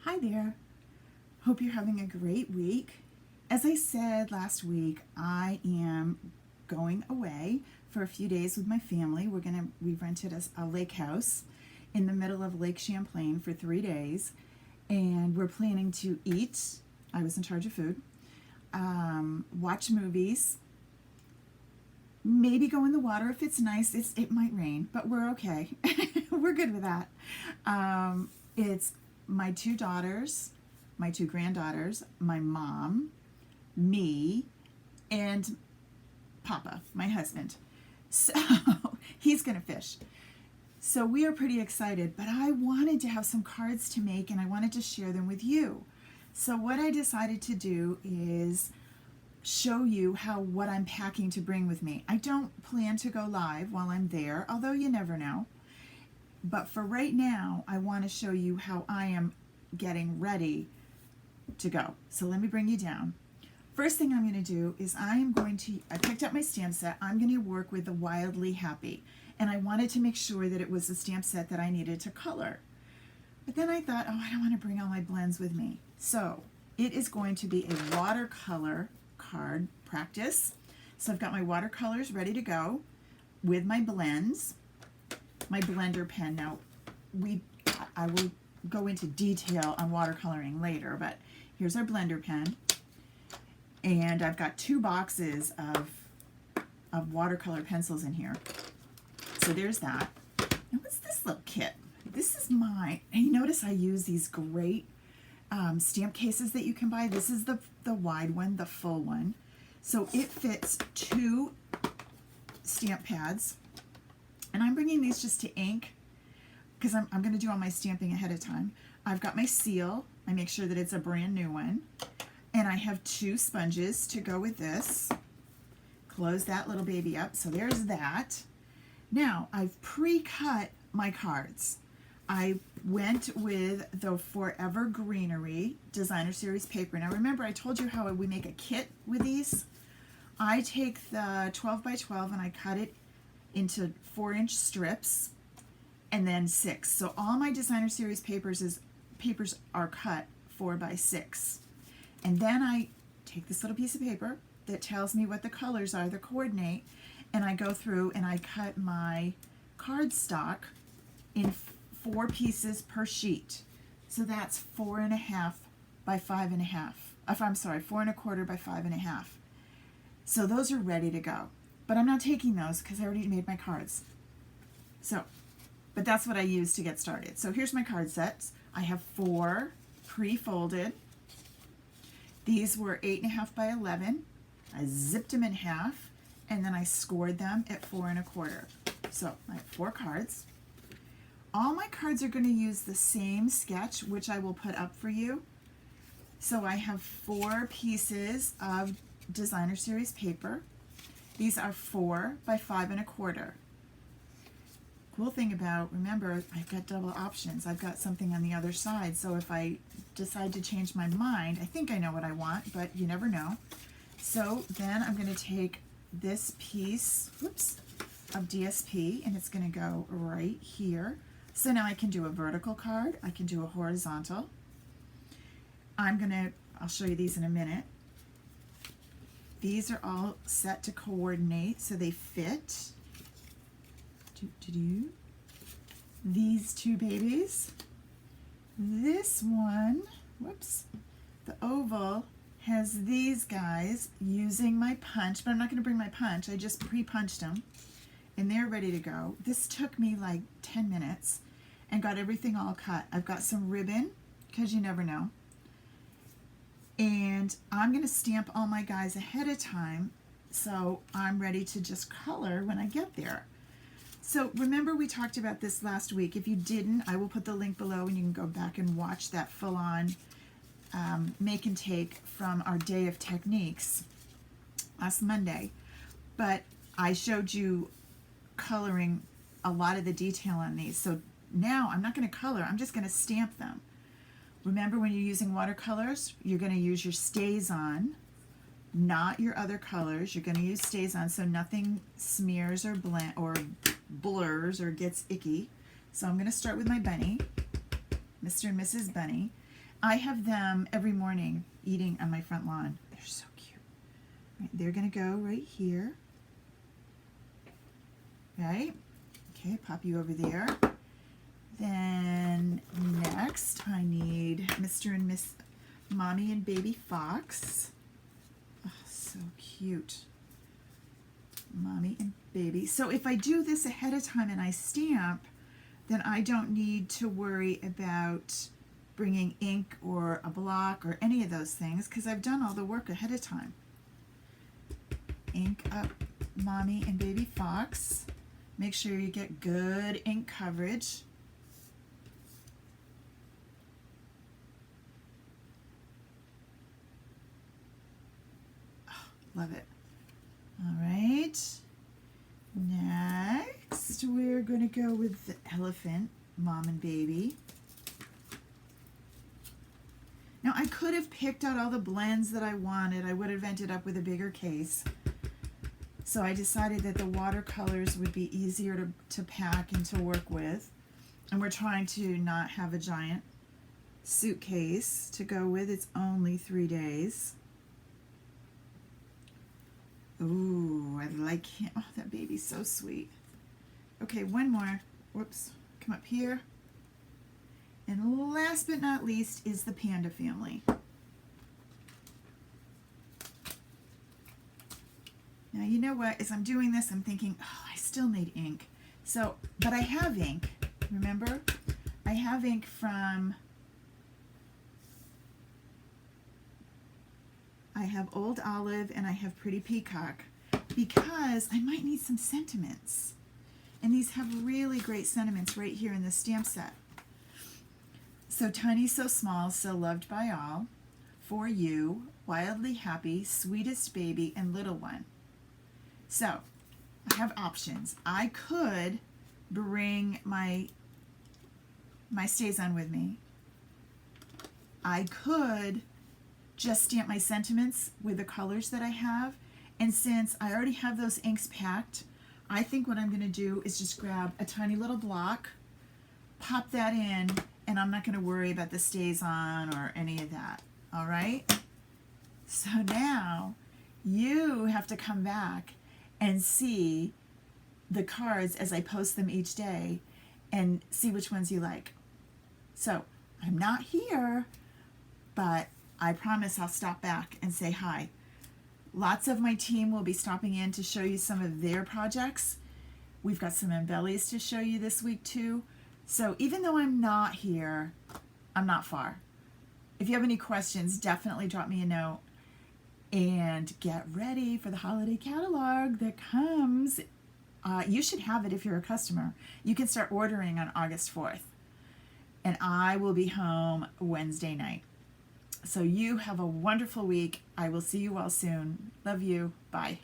Hi there. Hope you're having a great week. As I said last week, I am going away for a few days with my family. We rented a lake house in the middle of Lake Champlain for 3 days, and we're planning to eat. I was in charge of food, watch movies, maybe go in the water if it's nice. It might rain, but we're okay. We're good with that. It's my two daughters, my two granddaughters, my mom, me, and Papa, my husband. So he's going to fish. So we are pretty excited, but I wanted to have some cards to make and I wanted to share them with you. So what I decided to do is show you what I'm packing to bring with me. I don't plan to go live while I'm there, although you never know. But for right now, I want to show you how I am getting ready to go. So let me bring you down. First thing I'm going to do is I picked up my stamp set. I'm going to work with the Wildly Happy. And I wanted to make sure that it was a stamp set that I needed to color. But then I thought, I don't want to bring all my blends with me. So it is going to be a watercolor card practice. So I've got my watercolors ready to go with my blends. My blender pen. Now, I will go into detail on watercoloring later, but here's our blender pen. And I've got 2 boxes of watercolor pencils in here. So there's that. And what's this little kit? This is mine. And you notice I use these great stamp cases that you can buy. This is the wide one, the full one. So it fits 2 stamp pads. And I'm bringing these just to ink because I'm going to do all my stamping ahead of time. I've got my seal. I make sure that it's a brand new one. And I have 2 sponges to go with this. Close that little baby up. So there's that. Now, I've pre-cut my cards. I went with the Forever Greenery Designer Series paper. Now remember, I told you how we make a kit with these. I take the 12 by 12 and I cut it into 4-inch strips and then 6. So all my Designer Series papers are cut 4 by 6. And then I take this little piece of paper that tells me what the colors are, the coordinate, and I go through and I cut my cardstock in 4 pieces per sheet. So that's 4.5 by 5.5. I'm sorry, 4.25 by 5.5. So those are ready to go. But I'm not taking those because I already made my cards. But that's what I use to get started. So here's my card sets. I have 4 pre-folded. These were 8.5 by 11. I zipped them in half and then I scored them at 4.25. So I have 4 cards. All my cards are going to use the same sketch, which I will put up for you. So I have 4 pieces of Designer Series paper. These are 4 by 5.25. Cool thing about, remember, I've got double options. I've got something on the other side, so if I decide to change my mind, I think I know what I want, but you never know. So then I'm going to take this piece, of DSP, and it's going to go right here. So now I can do a vertical card. I can do a horizontal. I'll show you these in a minute. These are all set to coordinate so they fit. These 2 babies. This one, the oval has these guys using my punch, but I'm not going to bring my punch. I just pre-punched them and they're ready to go. This took me like 10 minutes and got everything all cut. I've got some ribbon because you never know. And I'm going to stamp all my guys ahead of time so I'm ready to just color when I get there. So remember we talked about this last week. If you didn't, I will put the link below and you can go back and watch that full-on make and take from our Day of Techniques last Monday. But I showed you coloring a lot of the detail on these. So now I'm not going to color, I'm just going to stamp them. Remember, when you're using watercolors, you're going to use your StazOn, not your other colors. You're going to use StazOn so nothing smears or blurs or gets icky. So I'm going to start with my bunny, Mr. and Mrs. Bunny. I have them every morning eating on my front lawn. They're so cute. Right, they're going to go right here. Right? Okay, pop you over there. Then next I need Mr. and Miss Mommy and Baby Fox. Oh, so cute. Mommy and Baby. So if I do this ahead of time and I stamp, then I don't need to worry about bringing ink or a block or any of those things because I've done all the work ahead of time. Ink up Mommy and Baby Fox. Make sure you get good ink coverage. Oh, love it. All right. Next, we're going to go with the elephant, Mom and Baby. Now, I could have picked out all the blends that I wanted. I would have ended up with a bigger case. So I decided that the watercolors would be easier to pack and to work with. And we're trying to not have a giant suitcase to go with. It's only 3 days. Ooh, I like him. Oh, that baby's so sweet. Okay, one more. Whoops. Come up here. And last but not least is the panda family. Now, you know what? As I'm doing this, I'm thinking, oh, I still need ink. So, but I have ink. Remember? I have ink from... I have Old Olive and I have Pretty Peacock because I might need some sentiments. And these have really great sentiments right here in the stamp set. So tiny, so small, so loved by all. For you, wildly happy, sweetest baby, and little one. So I have options. I could bring my StazOn with me. I could just stamp my sentiments with the colors that I have. And since I already have those inks packed, I think what I'm going to do is just grab a tiny little block, pop that in, and I'm not going to worry about the StazOn or any of that. All right? So now you have to come back and see the cards as I post them each day and see which ones you like. So I'm not here, but I promise I'll stop back and say hi. Lots of my team will be stopping in to show you some of their projects. We've got some embellies to show you this week too. So even though I'm not here, I'm not far. If you have any questions, definitely drop me a note. And get ready for the holiday catalog that comes. You should have it if you're a customer. You can start ordering on August 4th. And I will be home Wednesday night. So you have a wonderful week. I will see you all soon. Love you. Bye.